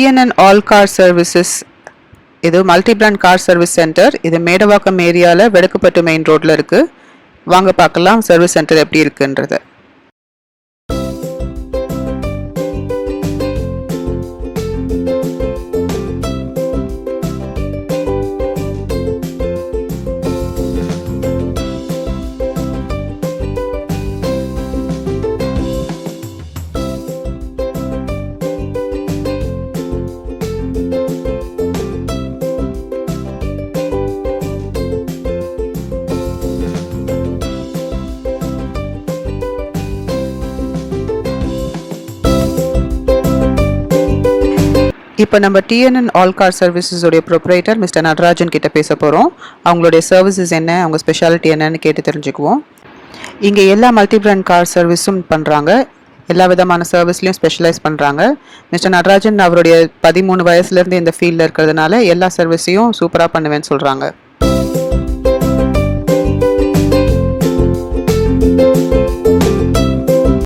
TNN All Car Services இது multi brand car service centre. இது மேடவாக்கம் ஏரியால வெடக்குப்பட்டு மெயின் ரோட்ல இருக்கு. வாங்க பார்க்கலாம் சர்வீஸ் சென்டர் எப்படி இருக்குன்றது. இப்போ நம்ம TNN All Car Services உடைய ப்ரொப்ரைட்டர் மிஸ்டர் நடராஜன் கிட்ட பேச போகிறோம். அவங்களுடைய சர்வீசஸ் என்ன, அவங்க ஸ்பெஷாலிட்டி என்னன்னு கேட்டு தெரிஞ்சுக்குவோம். இங்கே எல்லா மல்டி பிராண்ட் கார் சர்வீஸும் பண்ணுறாங்க. எல்லா விதமான சர்வீஸ்லையும் ஸ்பெஷலைஸ் பண்ணுறாங்க. மிஸ்டர் நடராஜன் அவருடைய 13 வயசுலேருந்து இந்த ஃபீல்டில் இருக்கிறதுனால எல்லா சர்வீஸையும் சூப்பராக பண்ணுவேன்னு சொல்கிறாங்க.